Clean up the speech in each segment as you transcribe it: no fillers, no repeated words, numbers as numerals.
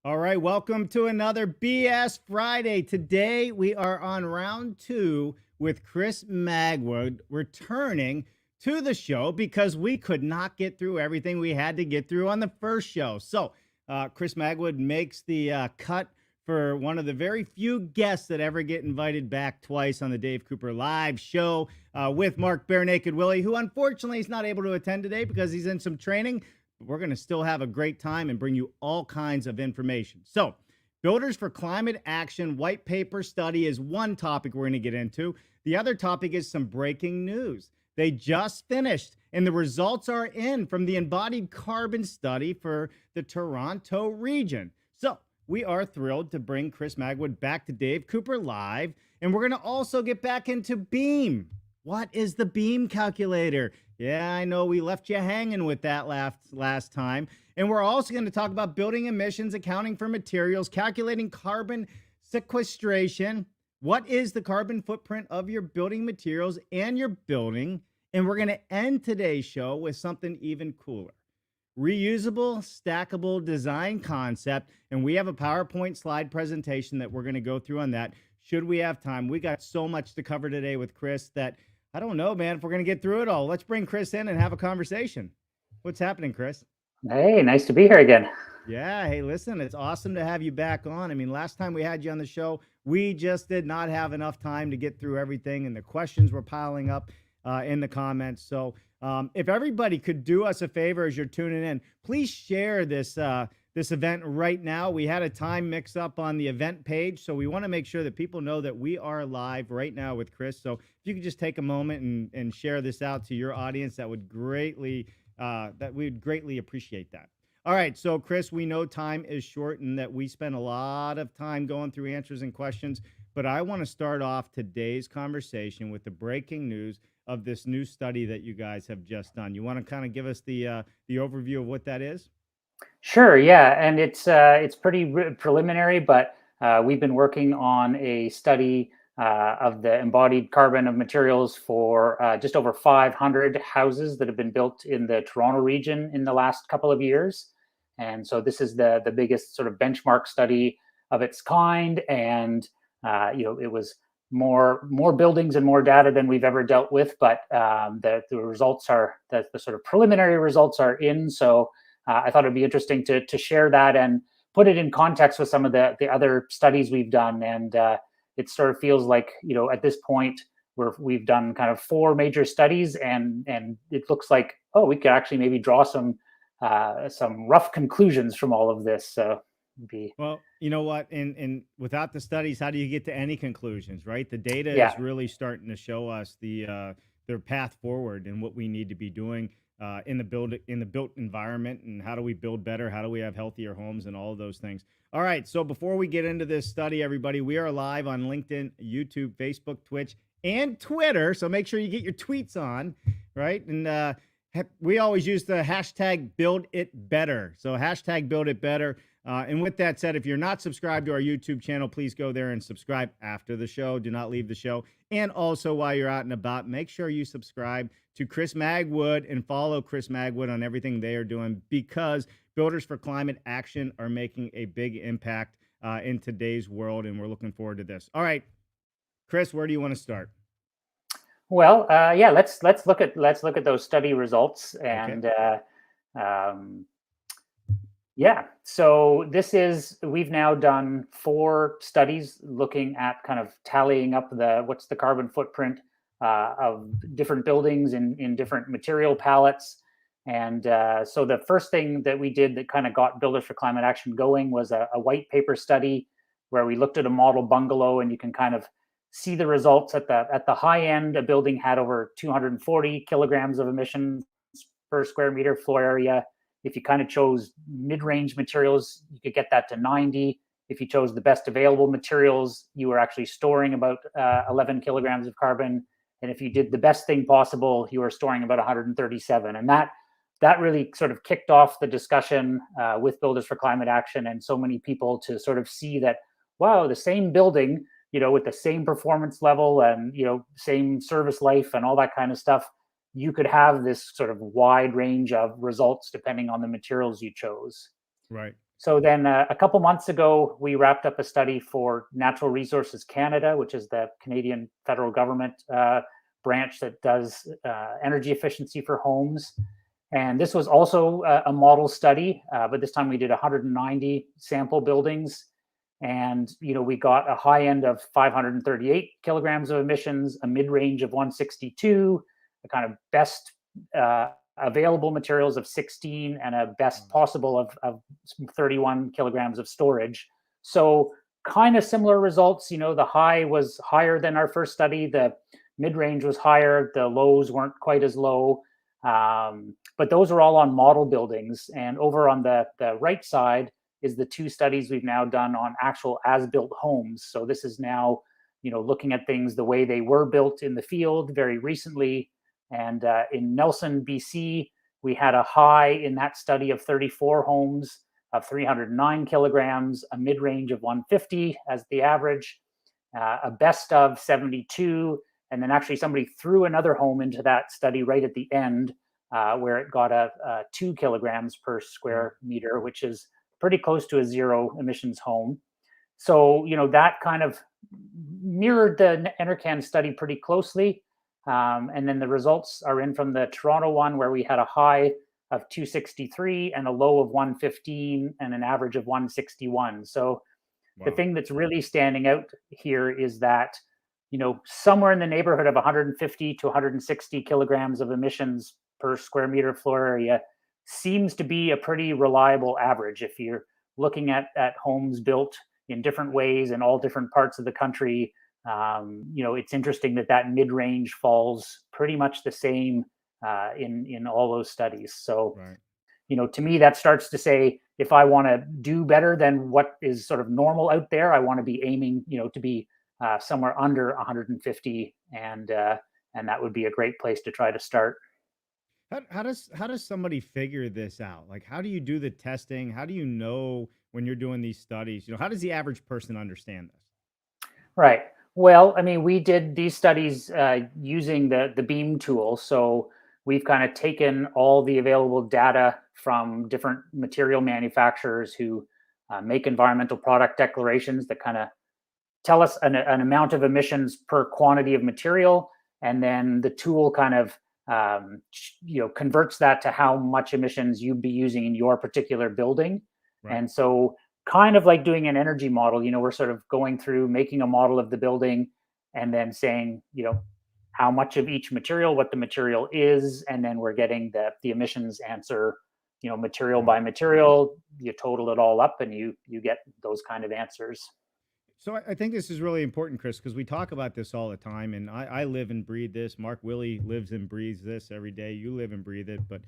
All right, welcome to another BS Friday. Today we are on round 2 with Chris Magwood returning to the show because we could not get through everything we had to get through on the first show. So, Chris Magwood makes the cut for one of the very few guests that ever get invited back twice on the Dave Cooper live show with Mark Wille, who unfortunately is not able to attend today because he's in some training. We're going to still have a great time and bring you all kinds of information. So, Builders for Climate Action white paper study is one topic we're going to get into. The other topic is some breaking news. They just finished, and the results are in from the embodied carbon study for the Toronto region. So, we are thrilled to bring Chris Magwood back to Dave Cooper Live, and we're going to also get back into BEAM. What is the BEAM calculator? Yeah, I know we left you hanging with that last time. And we're also going to talk about building emissions, accounting for materials, calculating carbon sequestration. What is the carbon footprint of your building materials and your building? And we're going to end today's show with something even cooler. Reusable, stackable design concept. And we have a PowerPoint slide presentation that we're going to go through on that. Should we have time? We got so much to cover today with Chris that I don't know, man, if we're going to get through it all. Let's bring Chris in and have a conversation. What's happening, Chris? Hey, nice to be here again. Yeah. Hey, listen, it's awesome to have you back on. I mean, last time we had you on the show, we just did not have enough time to get through everything, and the questions were piling up in the comments. So if everybody could do us a favor as you're tuning in, please share this event right now. We had a time mix up on the event page, so we want to make sure that people know that we are live right now with Chris. So if you could just take a moment and share this out to your audience, that would greatly we'd greatly appreciate that. All right, so Chris, we know time is short and that we spend a lot of time going through answers and questions, but I want to start off today's conversation with the breaking news of this new study that you guys have just done. You want to kind of give us the overview of what that is? Sure, yeah, and it's pretty preliminary, but we've been working on a study of the embodied carbon of materials for just over 500 houses that have been built in the Toronto region in the last couple of years. And so this is the biggest sort of benchmark study of its kind, and it was more buildings and more data than we've ever dealt with, but the results are the sort of preliminary results are in. So I thought it'd be interesting to share that and put it in context with some of the other studies we've done. And it sort of feels like, at this point we've done kind of 4 major studies, and it looks like, oh, we could actually maybe draw some rough conclusions from all of this. So Well, you know what? And without the studies, how do you get to any conclusions, right? The data yeah. is really starting to show us their path forward and what we need to be doing in the built environment, and how do we build better? How do we have healthier homes and all of those things? All right. So before we get into this study, everybody, we are live on LinkedIn, YouTube, Facebook, Twitch, and Twitter. So make sure you get your tweets on, right? And we always use the hashtag Build It Better. So hashtag Build It Better. And with that said, if you're not subscribed to our YouTube channel, please go there and subscribe after the show. Do not leave the show. And also, while you're out and about, make sure you subscribe to Chris Magwood and follow Chris Magwood on everything they are doing, because Builders for Climate Action are making a big impact in today's world, and we're looking forward to this. All right, Chris, where do you want to start? Well, yeah, let's look at those study results. And Okay. Yeah, so we've now done 4 studies looking at kind of tallying up what's the carbon footprint of different buildings in different material palettes. And so the first thing that we did that kind of got Builders for Climate Action going was a white paper study where we looked at a model bungalow, and you can kind of see the results at the high end. A building had over 240 kilograms of emissions per square meter floor area. If you kind of chose mid-range materials, you could get that to 90. If you chose the best available materials, you were actually storing about 11 kilograms of carbon. And if you did the best thing possible, you were storing about 137. And that really sort of kicked off the discussion with Builders for Climate Action, and so many people to sort of see that, wow, the same building, with the same performance level and, same service life and all that kind of stuff, you could have this sort of wide range of results depending on the materials you chose. Right. So then a couple months ago, we wrapped up a study for Natural Resources Canada, which is the Canadian federal government branch that does energy efficiency for homes. And this was also a model study, but this time we did 190 sample buildings. And, we got a high end of 538 kilograms of emissions, a mid-range of 162, a kind of best available materials of 16, and a best possible of 31 kilograms of storage. So kind of similar results. The high was higher than our first study. The mid-range was higher. The lows weren't quite as low. But those are all on model buildings. And over on the right side is the two studies we've now done on actual as-built homes. So this is now, looking at things the way they were built in the field very recently. And in Nelson, BC, we had a high in that study of 34 homes of 309 kilograms, a mid-range of 150 as the average, a best of 72, and then actually somebody threw another home into that study right at the end where it got a 2 kilograms per square meter, which is pretty close to a zero emissions home. So, that kind of mirrored the NRCan study pretty closely. And then the results are in from the Toronto one, where we had a high of 263 and a low of 115 and an average of 161. So the thing that's really standing out here is that, somewhere in the neighborhood of 150 to 160 kilograms of emissions per square meter floor area seems to be a pretty reliable average. If you're looking at homes built in different ways in all different parts of the country, it's interesting that mid-range falls pretty much the same in all those studies. So, to me, that starts to say, if I want to do better than what is sort of normal out there, I want to be aiming, to be somewhere under 150, and that would be a great place to try to start. How does somebody figure this out? Like, how do you do the testing? How do you know when you're doing these studies? How does the average person understand this? Right. Well, I mean, we did these studies using the Beam tool. So we've kind of taken all the available data from different material manufacturers who make environmental product declarations that kind of tell us an amount of emissions per quantity of material. And then the tool kind of, converts that to how much emissions you'd be using in your particular building. Right. And so kind of like doing an energy model, we're sort of going through making a model of the building and then saying, how much of each material, what the material is, and then we're getting the emissions answer, material by material. You total it all up and you get those kind of answers. So I think this is really important, Chris, because we talk about this all the time, and I live and breathe this. Mark Wille lives and breathes this every day. You live and breathe it. But,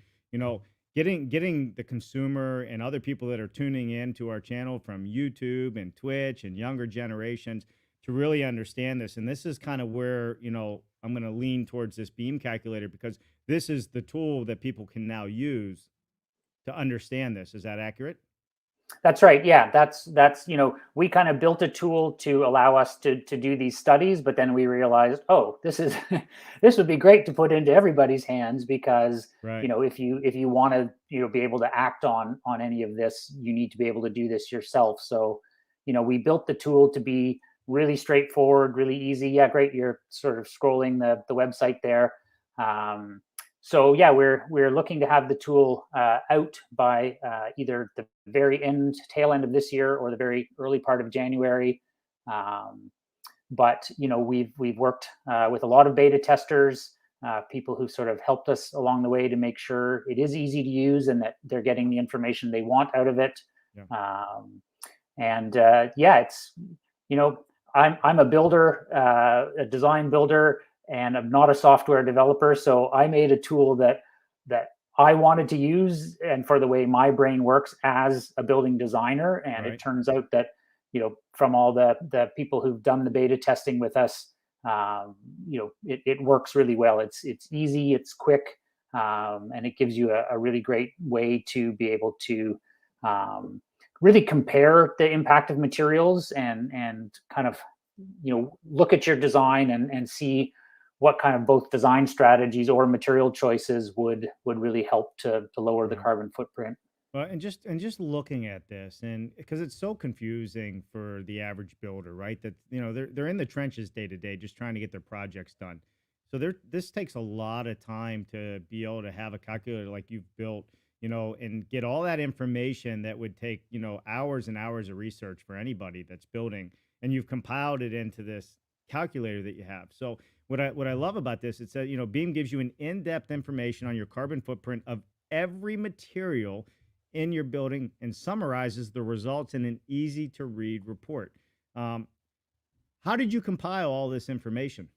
getting the consumer and other people that are tuning in to our channel from YouTube and Twitch and younger generations to really understand this. And this is kind of where, I'm going to lean towards this Beam calculator, because this is the tool that people can now use to understand this. Is that accurate? That's right. Yeah, that's we kind of built a tool to allow us to do these studies, but then we realized, oh, this would be great to put into everybody's hands, because if you want to be able to act on any of this, you need to be able to do this yourself. So we built the tool to be really straightforward, really easy. Yeah, great. You're sort of scrolling the website there. So yeah, we're looking to have the tool out by either the very tail end of this year or the very early part of January. But we've worked with a lot of beta testers, people who sort of helped us along the way to make sure it is easy to use and that they're getting the information they want out of it. Yeah. It's I'm a builder, a design builder, and I'm not a software developer. So I made a tool that I wanted to use and for the way my brain works as a building designer. And It turns out that, from all the people who've done the beta testing with us, it works really well. It's easy, it's quick, and it gives you a really great way to be able to really compare the impact of materials and kind of, look at your design and see what kind of both design strategies or material choices would really help to lower the carbon footprint. Well, and just looking at this, and because it's so confusing for the average builder, right? That they're in the trenches day to day, just trying to get their projects done. So this takes a lot of time to be able to have a calculator like you've built, and get all that information that would take hours and hours of research for anybody that's building, and you've compiled it into this calculator that you have. So what I love about this, it's that Beam gives you an in-depth information on your carbon footprint of every material in your building and summarizes the results in an easy to read report. Um, how did you compile all this information?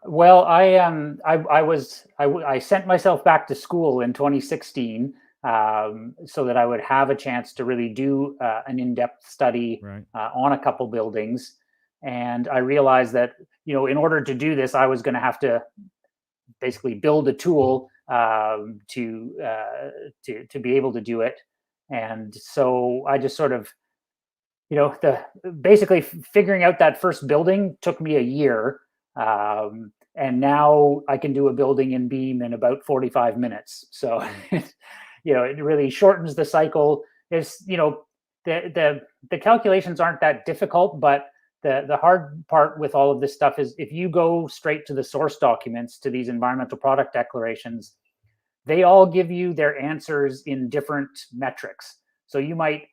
Well, I sent myself back to school in 2016, so that I would have a chance to really do an in-depth study Right. on a couple buildings, and I realized that in order to do this, I was going to have to basically build a tool to be able to do it, and so I just sort of the basically figuring out that first building took me a year, and now I can do a building in Beam in about 45 minutes. So Right. it really shortens the cycle. Is the calculations aren't that difficult, but the hard part with all of this stuff is if you go straight to the source documents, to these environmental product declarations, they all give you their answers in different metrics. So you might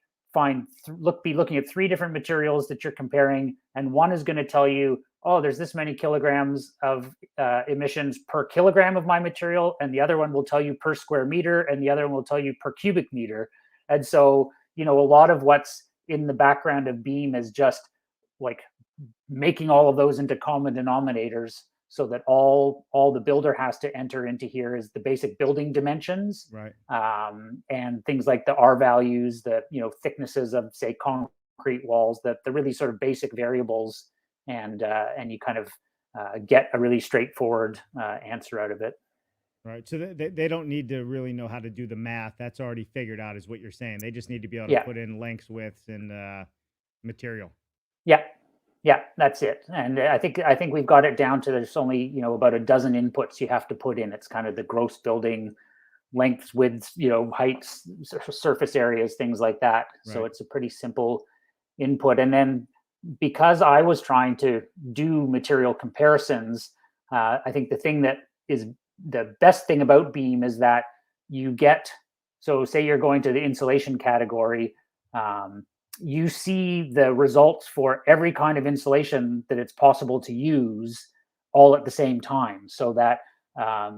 be looking at three different materials that you're comparing, and one is going to tell you, oh, there's this many kilograms of emissions per kilogram of my material, and the other one will tell you per square meter, and the other one will tell you per cubic meter. And so a lot of what's in the background of Beam is just like making all of those into common denominators, so that all the builder has to enter into here is the basic building dimensions, Right. and things like the R values, the thicknesses of, say, concrete walls, that the really sort of basic variables, and you kind of get a really straightforward answer out of it. Right. So they don't need to really know how to do the math. That's already figured out, is what you're saying. They just need to be able to Yeah, put in lengths, widths, and material. yeah, yeah. That's it. And I think we've got it down to there's only about a dozen inputs you have to put in. It's kind of the gross building lengths, widths, heights, surface areas, things like that. So Right. it's a pretty simple input. And then because I was trying to do material comparisons, I think the thing that is the best thing about Beam is that you get, so say you're going to the insulation category, um, you see the results for every kind of insulation that it's possible to use all at the same time, so that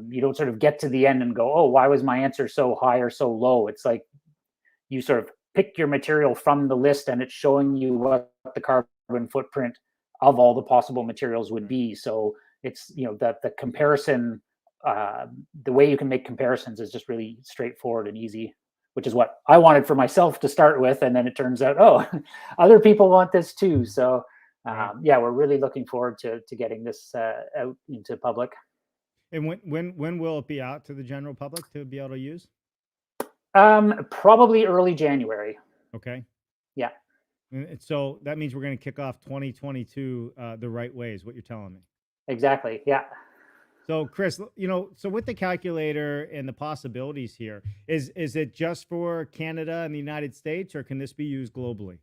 you don't sort of get to the end and go, oh, why was my answer so high or so low? It's like you sort of pick your material from the list, and it's showing you what the carbon footprint of all the possible materials would Right. be. So it's that the comparison, the way you can make comparisons is just really straightforward and easy, which is what I wanted for myself to start with, and then it turns out, oh, other people want this too. So Right. yeah, we're really looking forward to getting this out into public. And when will it be out to the general public to be able to use? Probably early January. Okay. Yeah, And so that means we're going to kick off 2022 the right way, is what you're telling me. exactly. Yeah. So, Chris, so with the calculator and the possibilities here, is it just for Canada and the United States, or can this be used globally?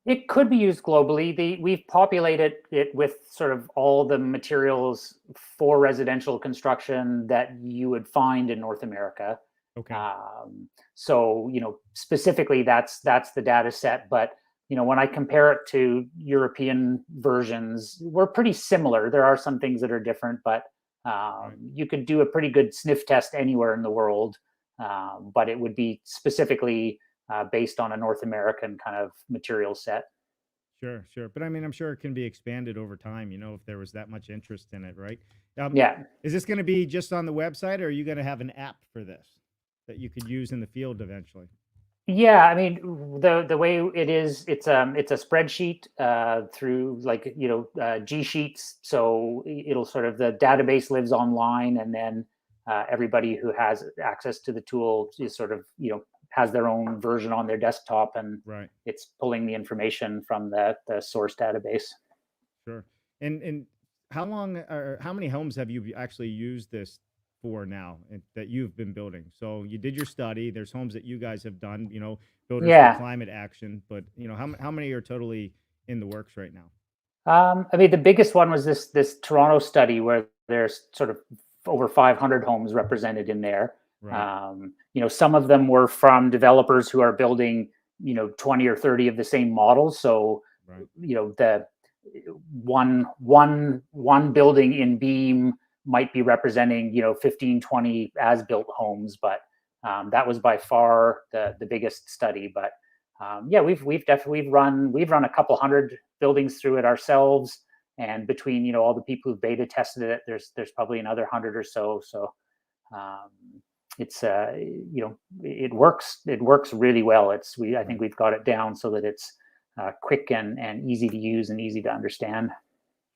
It could be used globally. We've populated it with sort of all the materials for residential construction that you would find in North America. Okay. So specifically, that's the data set. But when I compare it to European versions, we're pretty similar. There are some things that are different, but Right. you could do a pretty good sniff test anywhere in the world. But it would be specifically based on a North American kind of material set. Sure, sure. But I mean, I'm sure it can be expanded over time, if there was that much interest in it, right? Um, Yeah. is this going to be just on the website, or are you going to have an app for this that you could use in the field eventually? Yeah, I mean, the way it is, it's a spreadsheet through, like, G Sheets. So it'll sort of, the database lives online, and then everybody who has access to the tool is sort of has their own version on their desktop, and Right. it's pulling the information from the source database. Sure. And how long or how many homes have you actually used this for now that you've been building? So you did your study. There's homes that you guys have done, Builders for Yeah. Climate Action, but how many are totally in the works right now? I mean, the biggest one was this Toronto study where there's sort of over 500 homes represented in there. Right. Some of them were from developers who are building, 20 or 30 of the same models. So, Right. The one building in Beam might be representing, 15, 20 as-built homes, but that was by far the biggest study. But yeah, we've definitely run a couple hundred buildings through it ourselves, and between all the people who beta tested it, there's probably another 100 or so. So um, it's it works really well. I think we've got it down so that it's quick and easy to use and easy to understand.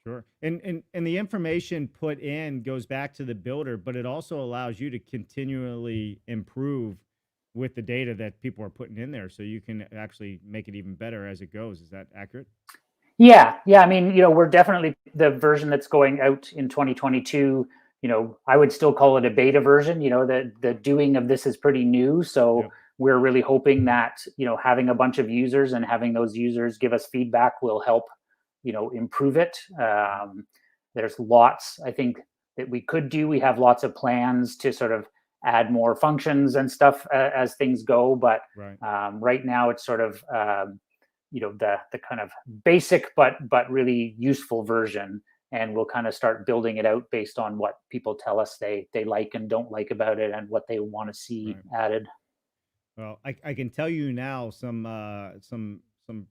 Sure. And the information put in goes back to the builder, but it also allows you to continually improve with the data that people are putting in there, so you can actually make it even better as it goes. Is that accurate? Yeah. I mean, we're definitely the version that's going out in 2022. I would still call it a beta version. The doing of this is pretty new, so Yep. we're really hoping that having a bunch of users and having those users give us feedback will help improve it. There's lots, I think, that we could do. We have lots of plans to sort of add more functions and stuff as things go, but Right. right now it's sort of the kind of basic but really useful version, and we'll kind of start building it out based on what people tell us they like and don't like about it and what they want to see Right. added. Well, I can tell you now some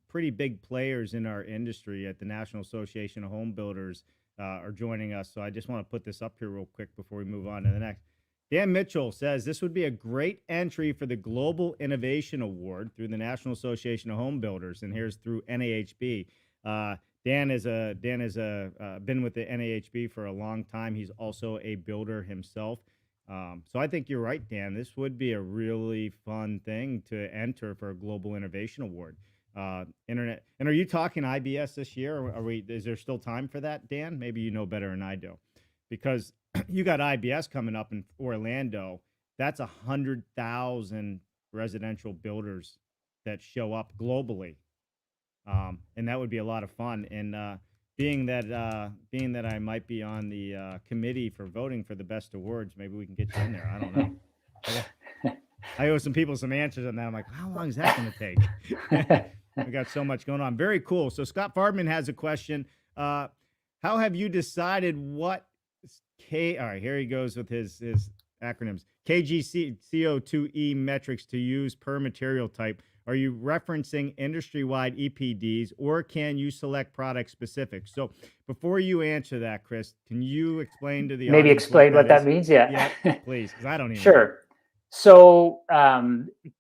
pretty big players in our industry at the National Association of Home Builders are joining us. So I just want to put this up here real quick before we move on to the next. Dan Mitchell says this would be a great entry for the Global Innovation Award through the National Association of Home Builders, and here's through NAHB. Dan has been with the NAHB for a long time. He's also a builder himself. So I think you're right, Dan. This would be a really fun thing to enter for a Global Innovation Award. Internet. And are you talking IBS this year? Or is there still time for that, Dan? Maybe you know better than I do, because you got IBS coming up in Orlando. That's 100,000 residential builders that show up globally. And that would be a lot of fun. And being that I might be on the committee for voting for the best awards, maybe we can get you in there. I don't know. I owe some people some answers on that. I'm like, how long is that going to take? We got so much going on. Very cool. So Scott Farbman has a question. How have you decided what all right, here he goes with his acronyms. KGCO2E metrics to use per material type. Are you referencing industry-wide EPDs, or can you select product specific? So before you answer that, Chris, can you explain to the maybe audience explain what that is? means? Yeah, please, because I don't even know. Sure. So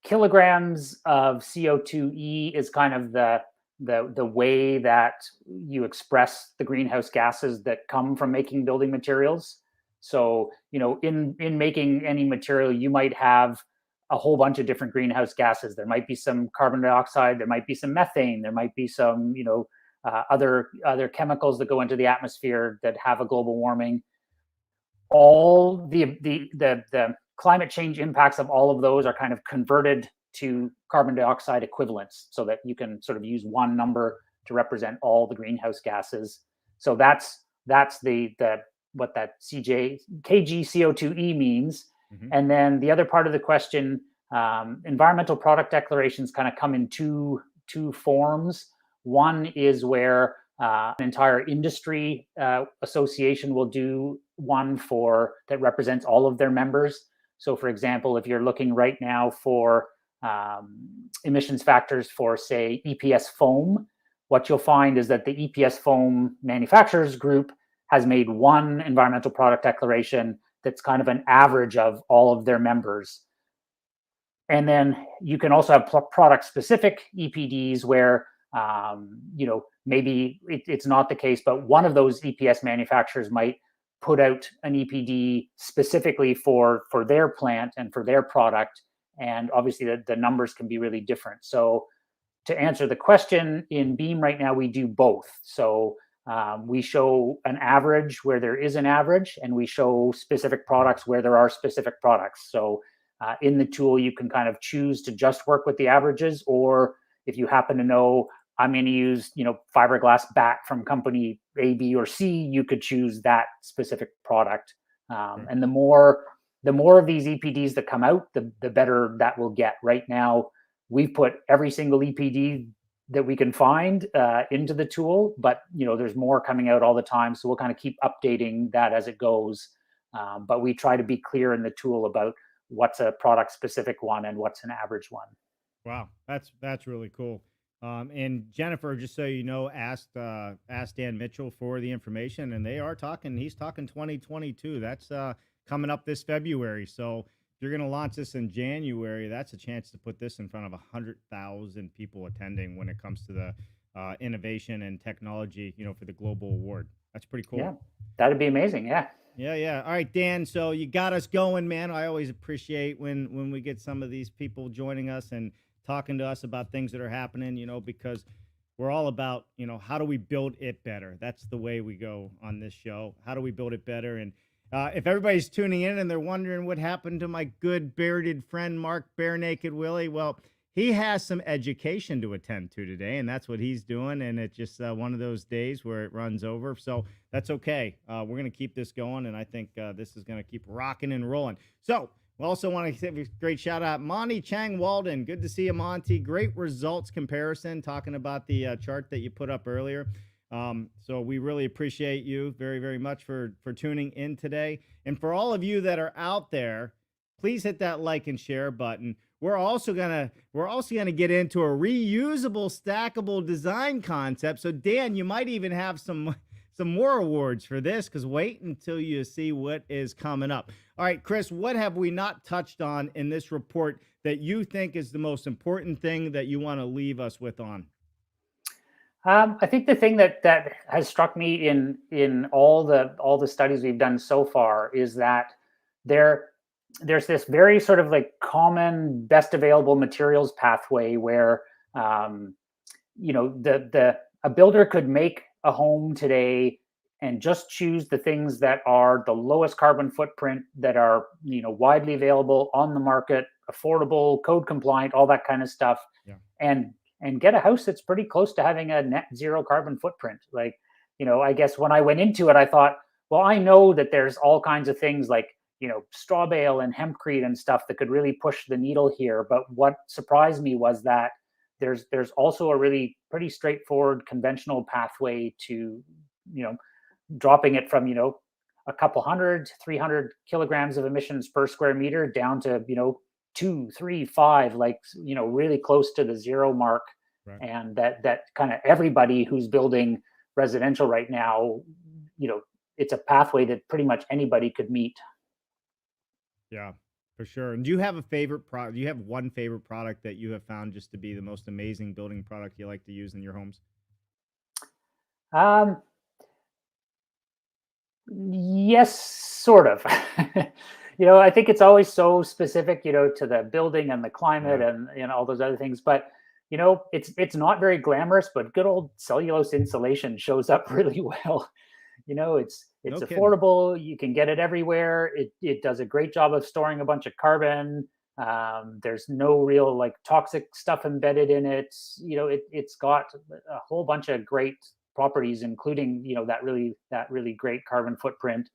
kilograms of CO2e is kind of the way that you express the greenhouse gases that come from making building materials. So in making any material, you might have a whole bunch of different greenhouse gases. There might be some carbon dioxide, there might be some methane, there might be some other chemicals that go into the atmosphere that have a global warming. All the climate change impacts of all of those are kind of converted to carbon dioxide equivalents, so that you can sort of use one number to represent all the greenhouse gases. So that's the what that KGCO2E means. Mm-hmm. And then the other part of the question, environmental product declarations kind of come in two forms. One is where an entire industry association will do one that represents all of their members. So, for example, if you're looking right now for emissions factors for, say, EPS foam, what you'll find is that the EPS foam manufacturers group has made one environmental product declaration that's kind of an average of all of their members. And then you can also have product-specific EPDs where maybe it's not the case, but one of those EPS manufacturers might put out an EPD specifically for their plant and for their product. And obviously the numbers can be really different. So to answer the question, in Beam right now, we do both. So We show an average where there is an average, and we show specific products where there are specific products. So in the tool, you can kind of choose to just work with the averages, or if you happen to know I'm going to use, fiberglass bat from company A, B, or C, you could choose that specific product. And the more of these EPDs that come out, the better that will get. Right now, we've put every single EPD that we can find into the tool, but there's more coming out all the time, so we'll kind of keep updating that as it goes. But we try to be clear in the tool about what's a product specific one and what's an average one. Wow, that's really cool. And Jennifer, just so you know, asked Dan Mitchell for the information, and he's talking 2022. That's coming up this February. So if you're going to launch this in January, that's a chance to put this in front of 100,000 people attending when it comes to the innovation and technology, for the global award. That's pretty cool. Yeah, that'd be amazing. Yeah. Yeah. All right, Dan. So you got us going, man. I always appreciate when we get some of these people joining us and talking to us about things that are happening, because we're all about, how do we build it better? That's the way we go on this show. How do we build it better? And if everybody's tuning in and they're wondering what happened to my good bearded friend, Mark Bare Naked Willie, well, he has some education to attend to today, and that's what he's doing. And it's just one of those days where it runs over. So that's okay. We're going to keep this going, and I think this is going to keep rocking and rolling. So we also want to give a great shout out, Monty Chang Walden. Good to see you, Monty. Great results comparison, talking about the chart that you put up earlier. So we really appreciate you very, very much for tuning in today. And for all of you that are out there, please hit that like and share button. We're also gonna get into a reusable, stackable design concept. So Dan, you might even have some more awards for this, because wait until you see what is coming up. All right, Chris, what have we not touched on in this report that you think is the most important thing that you want to leave us with on? I think the thing that has struck me in all the studies we've done so far is that there's this very sort of like common best available materials pathway where a builder could make a home today and just choose the things that are the lowest carbon footprint, that are widely available on the market, affordable, code compliant, all that kind of stuff. Yeah. And get a house that's pretty close to having a net zero carbon footprint. Like, I guess when I went into it, I thought, well, I know that there's all kinds of things like, straw bale and hempcrete and stuff that could really push the needle here. But what surprised me was that there's also a really pretty straightforward conventional pathway to, dropping it from, a couple 300 kilograms of emissions per square meter down to, 2, 3, 5, like, really close to the zero mark. Right. And that kind of everybody who's building residential right now, it's a pathway that pretty much anybody could meet. Yeah, for sure. And do you have a favorite product? Do you have one favorite product that you have found just to be the most amazing building product you like to use in your homes? Yes, sort of. I think it's always so specific, to the building and the climate, Yeah. and all those other things. But it's not very glamorous, but good old cellulose insulation shows up really well. It's No kidding. affordable. You can get it everywhere. It does a great job of storing a bunch of carbon. There's no real like toxic stuff embedded in it. It's got a whole bunch of great properties, including that really great carbon footprint.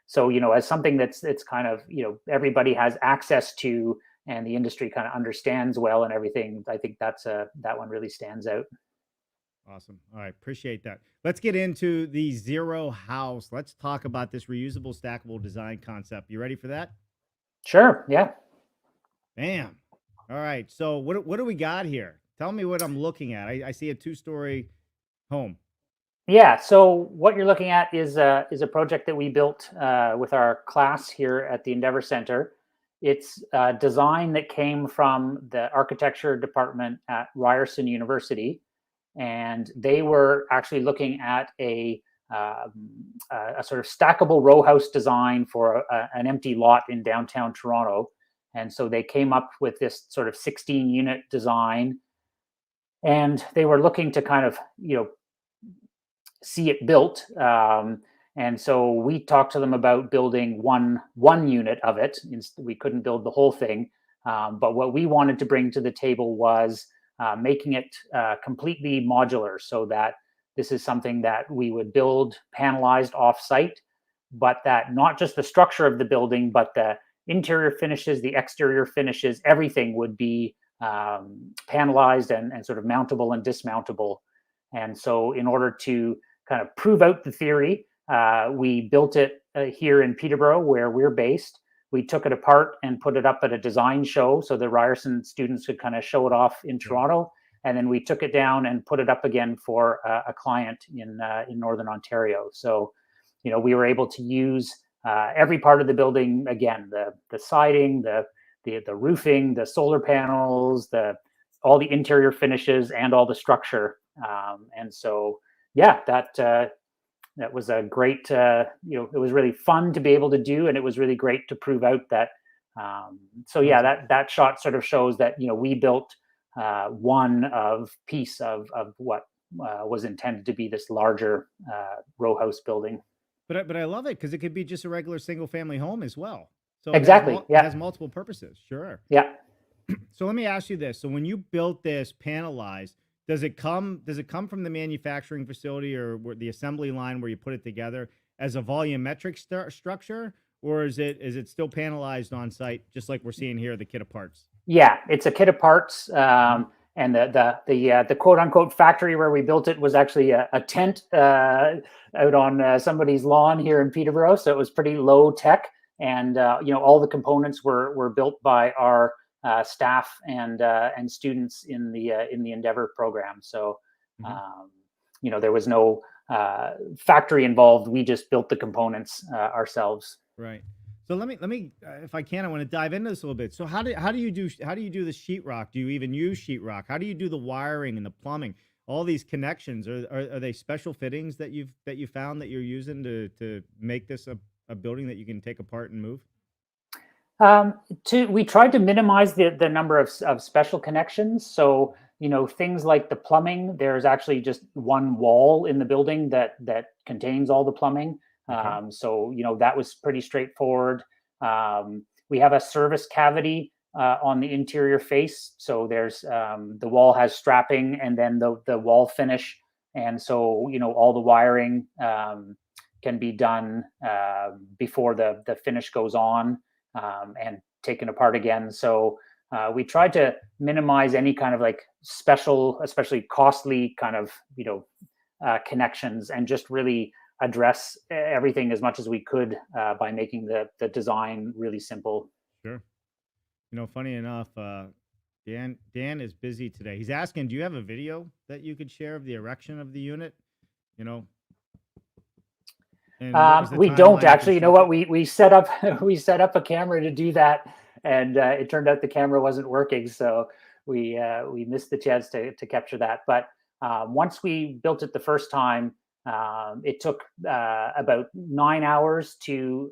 So as something that's kind of everybody has access to, and the industry kind of understands well and everything, I think that one really stands out. Awesome. All right. Appreciate that. Let's get into the zero house. Let's talk about this reusable, stackable design concept. You ready for that? Sure. Yeah. Bam. All right. So what do we got here? Tell me what I'm looking at. I see a 2-story home. Yeah. So what you're looking at is a project that we built with our class here at the Endeavor Center. It's a design that came from the architecture department at Ryerson University. And they were actually looking at a sort of stackable row house design for an empty lot in downtown Toronto. And so they came up with this sort of 16-unit design. And they were looking to kind of, see it built. And so we talked to them about building one unit of it. We couldn't build the whole thing, but what we wanted to bring to the table was making it completely modular, so that this is something that we would build panelized off-site, but that not just the structure of the building, but the interior finishes, the exterior finishes, everything would be panelized and sort of mountable and dismountable. And so in order to kind of prove out the theory, we built it here in Peterborough, where we're based. We took it apart and put it up at a design show so the Ryerson students could kind of show it off in Toronto. And then we took it down and put it up again for a client in Northern Ontario. So, we were able to use every part of the building again: the siding, the roofing, the solar panels, all the interior finishes, and all the structure. And so, yeah, that was a great. It was really fun to be able to do, and it was really great to prove out that. So yeah, that shot sort of shows that we built one piece of what was intended to be this larger row house building. But I love it because it could be just a regular single family home as well. So exactly, it has multiple purposes. Sure. Yeah. So let me ask you this: so when you built this panelized, does it come from the manufacturing facility or the assembly line where you put it together as a volumetric structure, or is it still panelized on site, just like we're seeing here, the kit of parts? Yeah, it's a kit of parts. And the quote unquote factory where we built it was actually a tent out on somebody's lawn here in Peterborough. So it was pretty low tech, and all the components were built by our staff and students in the Endeavor program. So there was no factory involved. We just built the components ourselves. Right. So let me, if I can, I want to dive into this a little bit. So how do you do the sheetrock? Do you even use sheetrock? How do you do the wiring and the plumbing? All these connections, are they special fittings that you found that you're using to make this a building that you can take apart and move? We tried to minimize the number of special connections. So things like the plumbing, there's actually just one wall in the building that contains all the plumbing. Okay. So that was pretty straightforward. We have a service cavity on the interior face. So there's the wall has strapping, and then the wall finish, and so all the wiring can be done before the finish goes on and taken apart again. So we tried to minimize any kind of like special, especially costly kind of connections, and just really address everything as much as we could by making the design really simple. Sure. Funny enough, Dan is busy today. He's asking, do you have a video that you could share of the erection of the unit? We don't actually. You know what? We set up a camera to do that, and it turned out the camera wasn't working, so we missed the chance to capture that. But once we built it the first time, it took about 9 hours to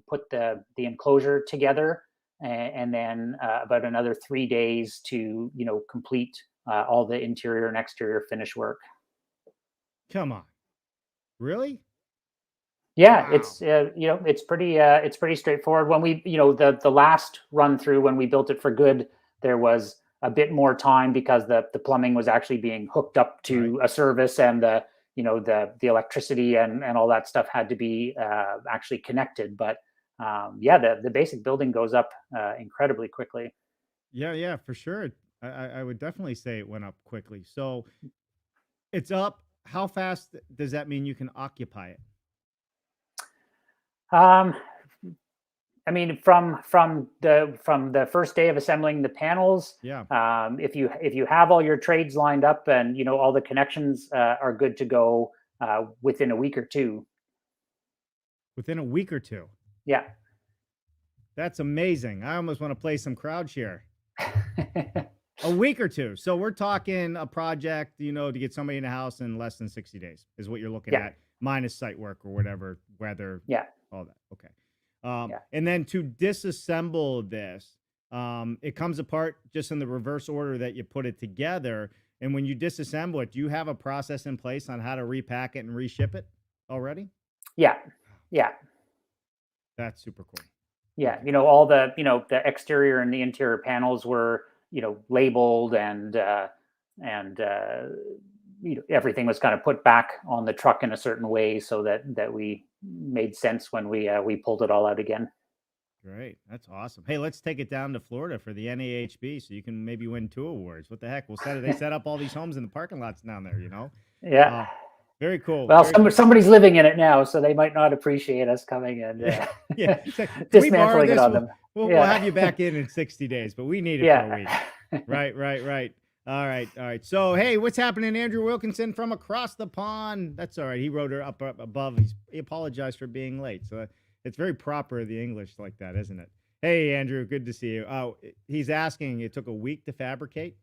put the enclosure together, and then about another 3 days to complete all the interior and exterior finish work. Come on, really? Yeah, wow. It's pretty straightforward. When we the last run through, when we built it for good, there was a bit more time because the plumbing was actually being hooked up to a service, and the electricity and all that stuff had to be actually connected. But the basic building goes up incredibly quickly. Yeah, for sure. I would definitely say it went up quickly. So it's up. How fast does that mean you can occupy it? I mean, from the first day of assembling the panels, yeah. If you have all your trades lined up and all the connections are good to go within a week or two. Within a week or two. Yeah. That's amazing. I almost want to play some crowd share. A week or two. So we're talking a project, to get somebody in a house in less than 60 days is what you're looking at, minus site work or whatever, weather, all that. Okay. And then to disassemble this, it comes apart just in the reverse order that you put it together. And when you disassemble it, do you have a process in place on how to repack it and reship it already? Yeah. Yeah. That's super cool. Yeah. Okay. All the, the exterior and the interior panels were, labeled and everything was kind of put back on the truck in a certain way so that we made sense when we pulled it all out again. Great. That's awesome. Hey, let's take it down to Florida for the NAHB so you can maybe win 2 awards. What the heck? They set up all these homes in the parking lots down there, Yeah. Very cool. Well, Very cool. somebody's living in it now, so they might not appreciate us coming and Yeah. Can we borrow dismantling it this? on them. We'll have you back in 60 days, but we need it for a week. Right. All right. So, hey, what's happening? Andrew Wilkinson from across the pond. That's all right. He wrote her up above. He apologized for being late. So it's very proper, the English like that, isn't it? Hey, Andrew, good to see you. Oh, he's asking, it took a week to fabricate?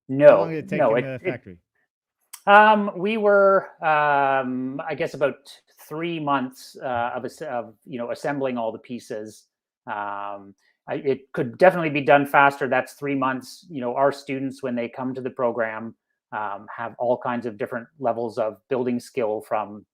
No. How long did it take in the factory? We were, I guess, about 3 months of assembling all the pieces. It could definitely be done faster. That's 3 months. Our students, when they come to the program, have all kinds of different levels of building skill from,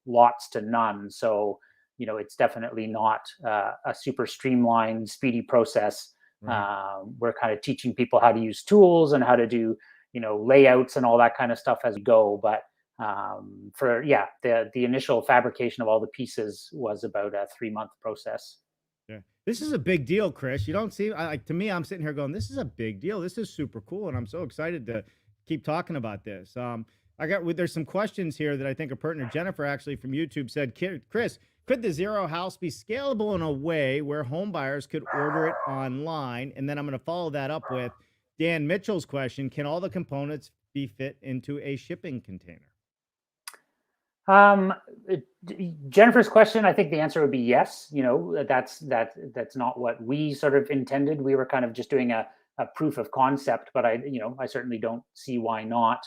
lots to none. So, it's definitely not a super streamlined, speedy process. Right. We're kind of teaching people how to use tools and how to do, layouts and all that kind of stuff as we go. But the initial fabrication of all the pieces was about a 3-month process. Yeah. This is a big deal, Chris. You don't see, to me, I'm sitting here going, this is a big deal. This is super cool. And I'm so excited to keep talking about this. There's some questions here that I think are pertinent. Jennifer actually from YouTube said, Chris, could the Zero House be scalable in a way where home buyers could order it online? And then I'm going to follow that up with Dan Mitchell's question. Can all the components be fit into a shipping container? Jennifer's question, I think the answer would be yes. That's not what we sort of intended. We were kind of just doing a proof of concept, but I certainly don't see why not.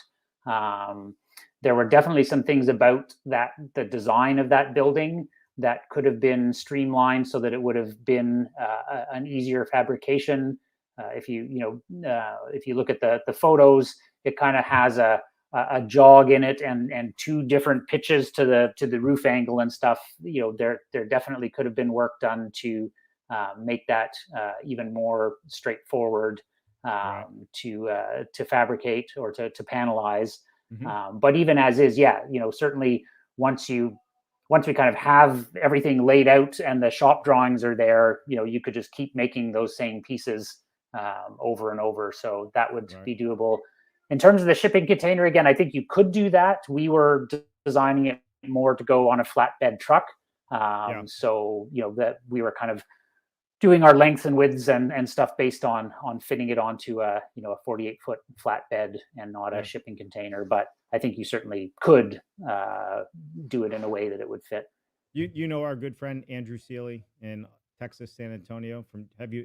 There were definitely some things about the design of that building that could have been streamlined so that it would have been an easier fabrication. If you look at the photos, it kind of has a jog in it and 2 different pitches to the roof angle and stuff. There definitely could have been work done to make that even more straightforward to fabricate or to panelize. Mm-hmm. But even as is, certainly once we kind of have everything laid out and the shop drawings are there, you could just keep making those same pieces over and over. So that would be doable. In terms of the shipping container, again, I think you could do that. We were designing it more to go on a flatbed truck. So, that we were kind of doing our lengths and widths and stuff based on fitting it onto a 48-foot flatbed and not a shipping container. But I think you certainly could do it in a way that it would fit. You know our good friend Andrew Seeley in Texas, San Antonio.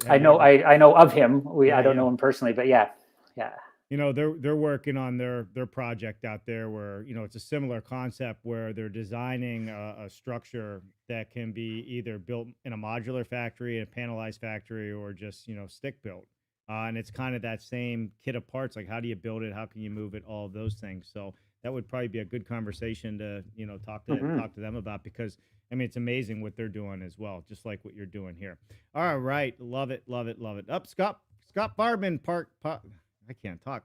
I know of him. I don't know him personally, but yeah. They're working on their project out there where it's a similar concept where they're designing a structure that can be either built in a modular factory, a panelized factory, or just stick built. And it's kind of that same kit of parts. Like, how do you build it? How can you move it? All of those things. So that would probably be a good conversation to talk to them about, because it's amazing what they're doing as well, just like what you're doing here. All right, love it. Up, Scott Barman I can't talk.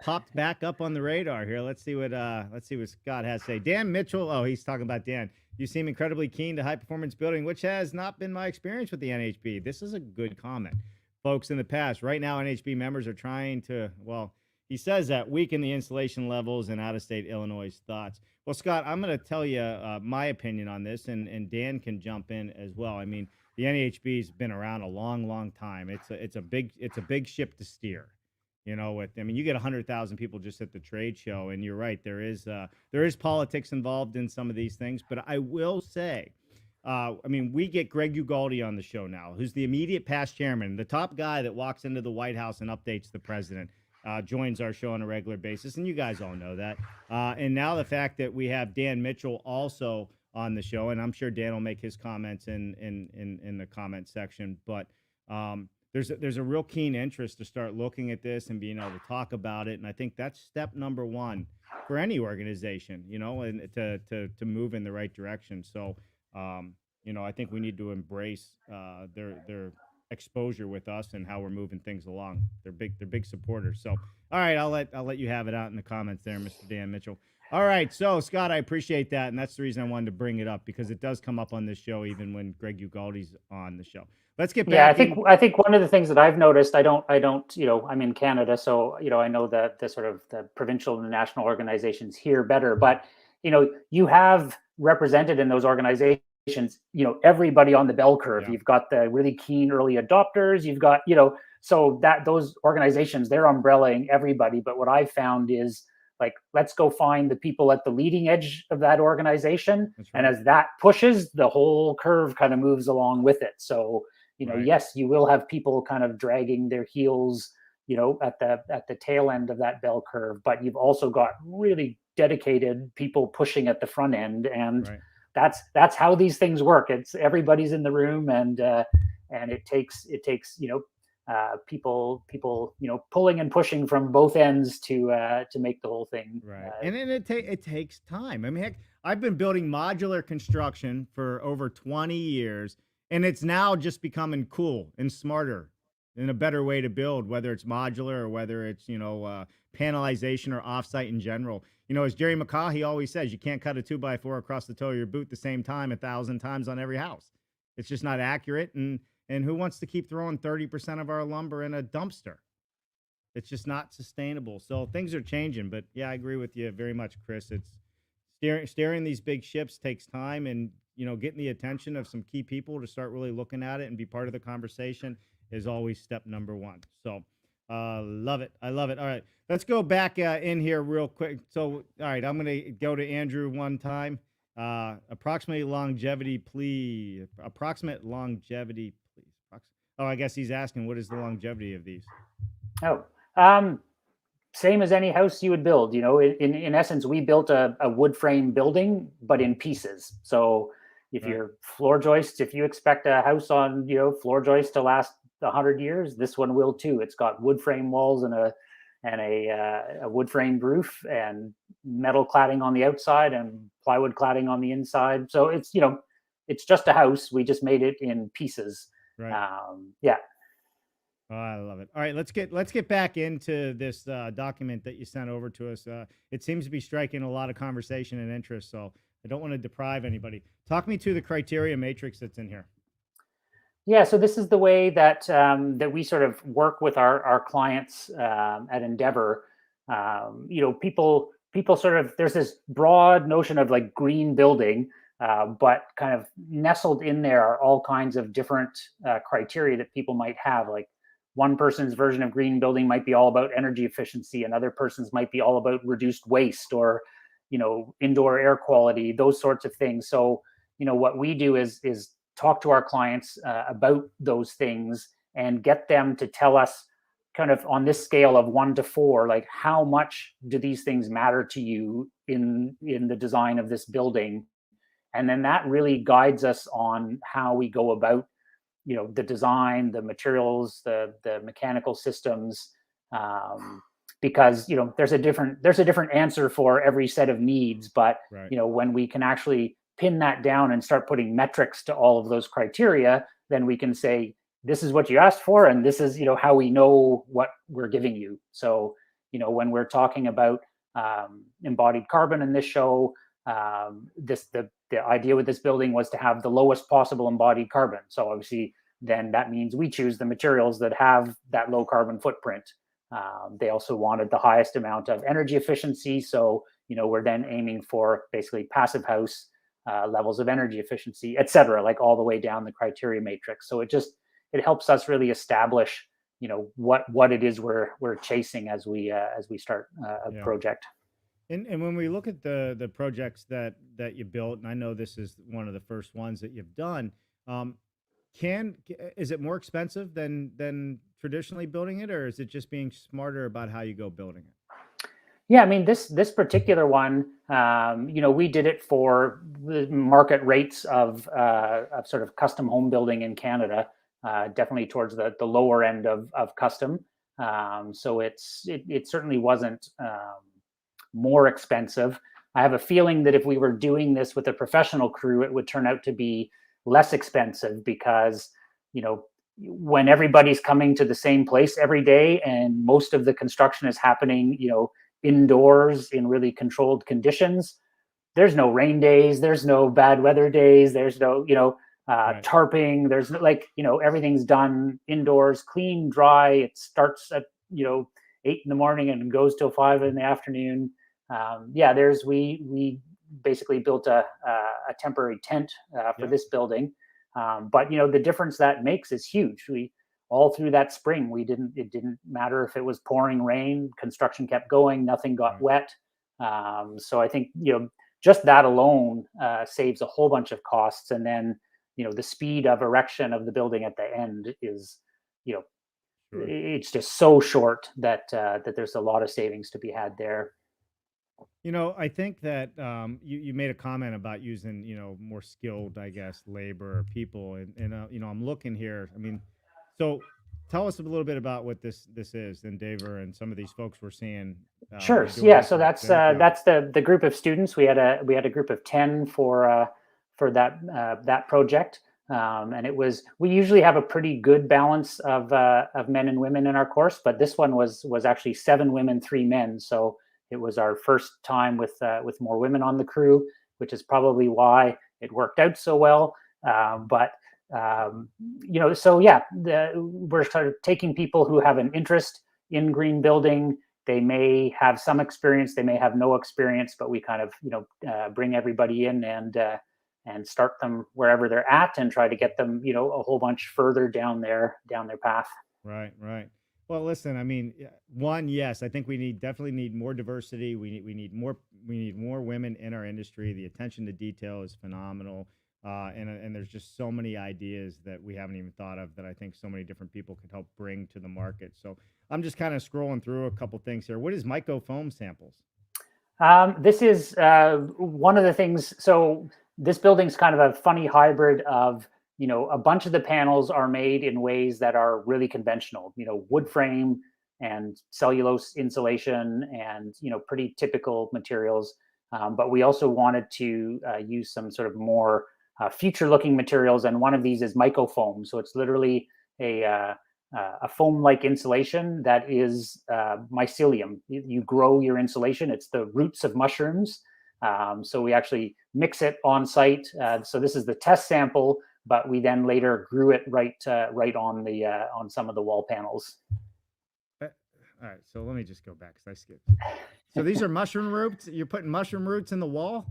Popped back up on the radar here. Let's see what Scott has to say. Dan Mitchell. Oh, he's talking about Dan. You seem incredibly keen to high performance building, which has not been my experience with the NHB. This is a good comment, folks. In the past, right now, NHB members are trying to. Well, he says that weaken the installation levels in out-of-state Illinois' thoughts. Well, Scott, I'm going to tell you my opinion on this, and Dan can jump in as well. The NHB's been around a long time. It's a big ship to steer. You get 100,000 people just at the trade show, and you're right. There is politics involved in some of these things, but I will say, we get Greg Ugaldi on the show now, who's the immediate past chairman, the top guy that walks into the White House and updates the president, joins our show on a regular basis, and you guys all know that. And now the fact that we have Dan Mitchell also on the show, and I'm sure Dan will make his comments in the comment section, but there's a real keen interest to start looking at this and being able to talk about it. And I think that's step number one for any organization, and to move in the right direction. So, I think we need to embrace their exposure with us and how we're moving things along. They're big supporters. So, all right, I'll let you have it out in the comments there, Mr. Dan Mitchell. All right, so Scott, I appreciate that, and that's the reason I wanted to bring it up, because it does come up on this show, even when Greg Ugaldi's on the show. Let's get back. Yeah, I think one of the things that I've noticed, I don't, I'm in Canada, so I know the sort of the provincial and national organizations here better, but you have represented in those organizations, everybody on the bell curve. Yeah. You've got the really keen early adopters. You've got, so that those organizations, they're umbrellaing everybody. But what I've found is, like, let's go find the people at the leading edge of that organization. That's right. And as that pushes, the whole curve kind of moves along with it. So, Right. yes, you will have people kind of dragging their heels, at the tail end of that bell curve, but you've also got really dedicated people pushing at the front end. And Right. that's how these things work. It's everybody's in the room, and it takes people pulling and pushing from both ends to make the whole thing Right. And then it takes time. I mean, heck, I've been building modular construction for over 20 years, and it's now just becoming cool and smarter and a better way to build, whether it's modular or whether it's, panelization or offsite in general. As Jerry McCaw always says, you can't cut a 2x4 across the toe of your boot the same time 1,000 times on every house. It's just not accurate. And who wants to keep throwing 30% of our lumber in a dumpster? It's just not sustainable. So things are changing. But yeah, I agree with you very much, Chris. It's steering these big ships takes time, and getting the attention of some key people to start really looking at it and be part of the conversation is always step number one. So love it. I love it. All right, let's go back in here real quick. So, all right, I'm going to go to Andrew one time. Approximate longevity, please. Oh, I guess he's asking, what is the longevity of these? Oh, same as any house you would build. In essence, we built a wood frame building, but in pieces. So if you're floor joists, if you expect a house on floor joists to last 100 years, this one will too. It's got wood frame walls and a wood framed roof and metal cladding on the outside and plywood cladding on the inside. So it's it's just a house. We just made it in pieces. Right. Yeah. Oh, I love it. All right, let's get back into this document that you sent over to us. It seems to be striking a lot of conversation and interest, so I don't want to deprive anybody. Talk me to the criteria matrix that's in here. Yeah, so this is the way that that we sort of work with our clients at Endeavor. People sort of, there's this broad notion of like green building, but kind of nestled in there are all kinds of different criteria that people might have. Like, one person's version of green building might be all about energy efficiency, another person's might be all about reduced waste or indoor air quality, those sorts of things. So what we do is talk to our clients about those things and get them to tell us, kind of on this scale of 1 to 4, like, how much do these things matter to you in the design of this building? And then that really guides us on how we go about the design, the materials, the mechanical systems, because there's a different answer for every set of needs. But when we can actually pin that down and start putting metrics to all of those criteria, then we can say, this is what you asked for, and this is how we know what we're giving you. So when we're talking about embodied carbon in this show, the idea with this building was to have the lowest possible embodied carbon. So obviously, then that means we choose the materials that have that low carbon footprint. They also wanted the highest amount of energy efficiency. So, we're then aiming for basically passive house levels of energy efficiency, et cetera, like all the way down the criteria matrix. So it helps us really establish, what it is we're chasing as we start a project. And when we look at the projects that you built, and I know this is one of the first ones that you've done, is it more expensive than traditionally building it, or is it just being smarter about how you go building it? Yeah, I mean, this particular one, we did it for the market rates of sort of custom home building in Canada. definitely towards the lower end of custom. So it certainly wasn't more expensive. I have a feeling that if we were doing this with a professional crew, it would turn out to be less expensive because, when everybody's coming to the same place every day and most of the construction is happening, indoors in really controlled conditions, there's no rain days, there's no bad weather days, there's no, Right. tarping, there's no, everything's done indoors, clean, dry. It starts at, 8 in the morning and goes till 5 in the afternoon. We basically built a temporary tent for this building. But the difference that makes is huge. We all through that spring, it didn't matter if it was pouring rain, construction kept going, nothing got wet. So I think, just that alone saves a whole bunch of costs. And then, the speed of erection of the building at the end is, it's just so short that there's a lot of savings to be had there. I think that you made a comment about using, more skilled, I guess, labor or people. And I'm looking here. I mean, so tell us a little bit about what this is, and Daver and some of these folks we're seeing. Sure. Yeah. So that's the group of students. We had a group of 10 for that project. And we usually have a pretty good balance of men and women in our course, but this one was actually 7 women, 3 men. So it was our first time with more women on the crew, which is probably why it worked out so well. We're sort of taking people who have an interest in green building. They may have some experience, they may have no experience, but we kind of bring everybody in and start them wherever they're at and try to get them a whole bunch further down their path. Right. Well, listen, I mean, yes, I think we definitely need more diversity. We need more women in our industry. The attention to detail is phenomenal. And there's just so many ideas that we haven't even thought of that I think so many different people could help bring to the market. So I'm just kind of scrolling through a couple things here. What is Microfoam samples? This is one of the things. So this building's kind of a funny hybrid of, a bunch of the panels are made in ways that are really conventional, wood frame and cellulose insulation and, pretty typical materials. But we also wanted to use some sort of more future-looking materials, and one of these is Microfoam. So it's literally a foam-like insulation that is mycelium. You grow your insulation. It's the roots of mushrooms. So we actually mix it on site. So this is the test sample, but we then later grew it right on some of the wall panels. All right, so let me just go back because I skipped. So these are mushroom roots. You're putting mushroom roots in the wall?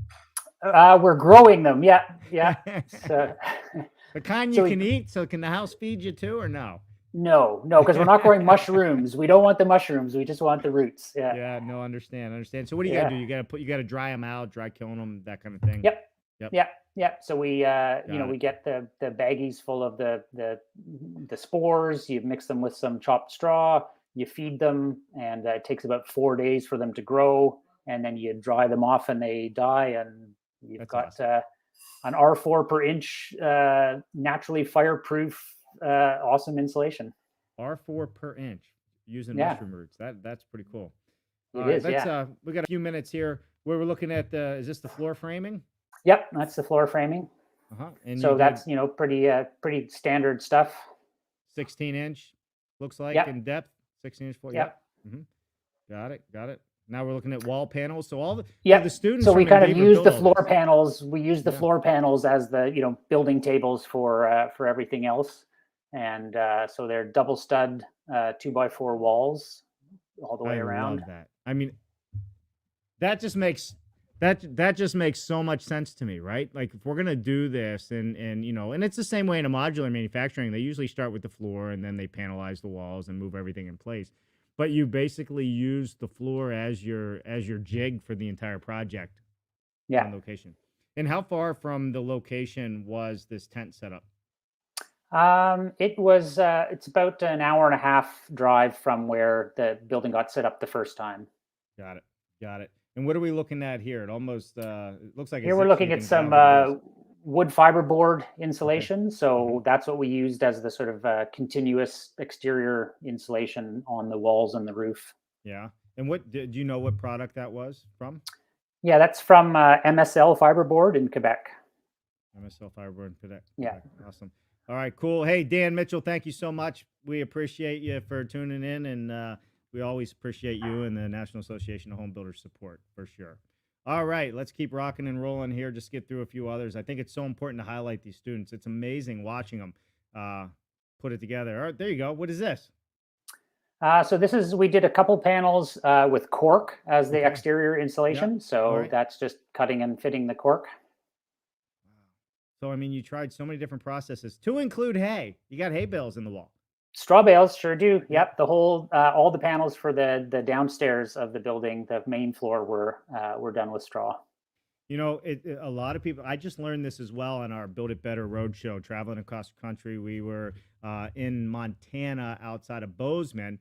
We're growing them. Yeah. So, the kind you can eat. So can the house feed you too, or no? No, because we're not growing mushrooms. We don't want the mushrooms. We just want the roots. Yeah. Yeah. No, understand. So what do you gotta do? You gotta dry them out, dry killing them, that kind of thing. Yep. Yeah. So we we get the baggies full of the spores. You mix them with some chopped straw. You feed them, and it takes about 4 days for them to grow. And then you dry them off, and they die. And you've got awesome. An R4 per inch, naturally fireproof, awesome insulation. R4 per inch using mushroom roots. That's pretty cool. It is. We got a few minutes here where we're looking at is this the floor framing? Yep, that's the floor framing. And so that's pretty standard stuff. 16-inch looks like in depth. 16-inch floor. Yep. Mm-hmm. Got it. Now we're looking at wall panels. So all the students. So we kind of use the floor panels. We use the floor panels as the building tables for everything else, and so they're double stud 2x4 walls all the way around. I love that. I mean, that just makes so much sense to me, right? Like if we're gonna do this, and it's the same way in a modular manufacturing. They usually start with the floor and then they panelize the walls and move everything in place. But you basically use the floor as your jig for the entire project. On location. And how far from the location was this tent set up? It's about an hour and a half drive from where the building got set up the first time. Got it. And what are we looking at here? It almost it looks like here we're looking at some wood fiberboard insulation. So that's what we used as the sort of continuous exterior insulation on the walls and the roof. Yeah. And what do you know what product that was from? Yeah, that's from MSL Fiberboard in Quebec. MSL Fiberboard in Quebec. Yeah. Awesome. All right, cool. Hey, Dan Mitchell, thank you so much. We appreciate you for tuning in, and we always appreciate you and the National Association of Home Builders support for sure. All right, let's keep rocking and rolling here. Just get through a few others. I think it's so important to highlight these students. It's amazing watching them put it together. All right, there you go. What is this? So we did a couple panels with cork as the exterior insulation. Yeah. So that's just cutting and fitting the cork. So, I mean, you tried so many different processes to include hay. You got hay bales in the wall. Straw bales, sure do. Yep, the whole, all the panels for the downstairs of the building, the main floor were done with straw. You know, a lot of people, I just learned this as well on our Build It Better roadshow, traveling across the country. We were in Montana outside of Bozeman.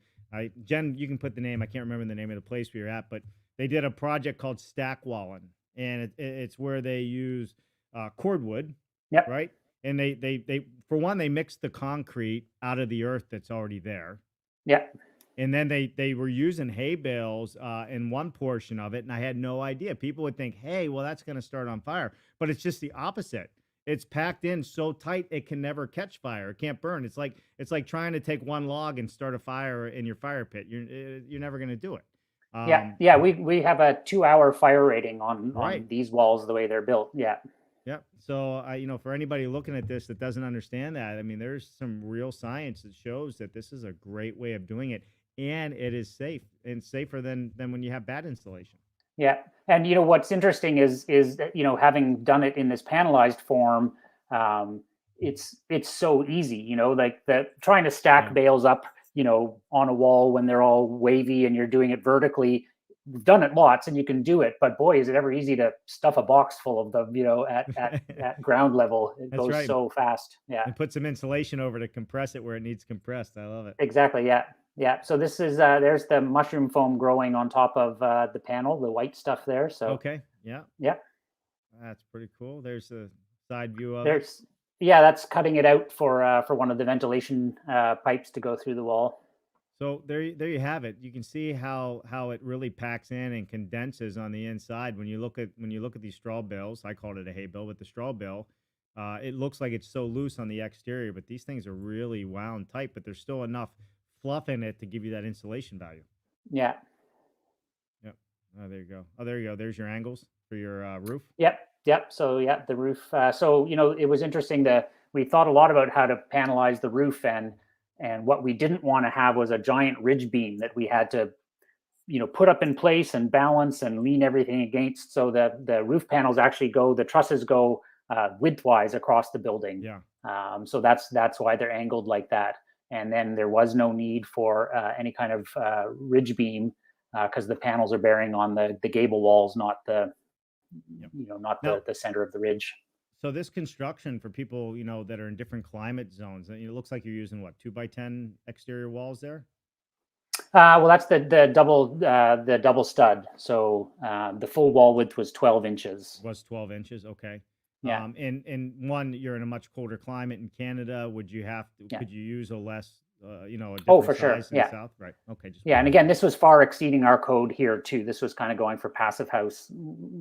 Jen, you can put the name. I can't remember the name of the place we were at, but they did a project called Stackable, and it's where they use cordwood. Yep. Right. And they for one, they mixed the concrete out of the earth that's already there. Yeah. And then they were using hay bales in one portion of it. And I had no idea. People would think, hey, well, that's going to start on fire. But it's just the opposite. It's packed in so tight it can never catch fire. It can't burn. It's like trying to take one log and start a fire in your fire pit. You're never going to do it. Yeah. We have a 2-hour fire rating on these walls the way they're built. Yeah. Yep. So, for anybody looking at this that doesn't understand that, I mean, there's some real science that shows that this is a great way of doing it, and it is safe and safer than when you have bad installation. Yeah. And, what's interesting is that, having done it in this panelized form, it's so easy, like trying to stack bales up, on a wall when they're all wavy and you're doing it vertically. We've done it lots and you can do it, but boy, is it ever easy to stuff a box full of them, at ground level. It goes so fast. Yeah. And put some insulation over to compress it where it needs compressed. I love it. Exactly. Yeah. Yeah. So this is, there's the mushroom foam growing on top of the panel, the white stuff there. So, okay. Yeah. Yeah. That's pretty cool. There's a side view of it. Yeah, that's cutting it out for one of the ventilation pipes to go through the wall. So there you have it. You can see how it really packs in and condenses on the inside. When you look at these straw bales, I called it a hay bale, but the straw bale, it looks like it's so loose on the exterior, but these things are really wound tight. But there's still enough fluff in it to give you that insulation value. Yeah. Yep. Oh, there you go. Oh, there you go. There's your angles for your roof. Yep. So yeah, the roof. So it was interesting that we thought a lot about how to panelize the roof and what we didn't want to have was a giant ridge beam that we had to, put up in place and balance and lean everything against. So that the roof panels actually the trusses go widthwise across the building. Yeah. So that's why they're angled like that. And then there was no need for any kind of ridge beam because the panels are bearing on the gable walls, not the, the center of the ridge. So this construction for people, that are in different climate zones, it looks like you're using what, 2x10 exterior walls there? Well, that's the double stud. So the full wall width was 12 inches. Was 12 inches. Okay. Yeah. And one, you're in a much colder climate in Canada. Would you could you use a less, a different for sure. size in the South? Right. Okay. And again, this was far exceeding our code here too. This was kind of going for passive house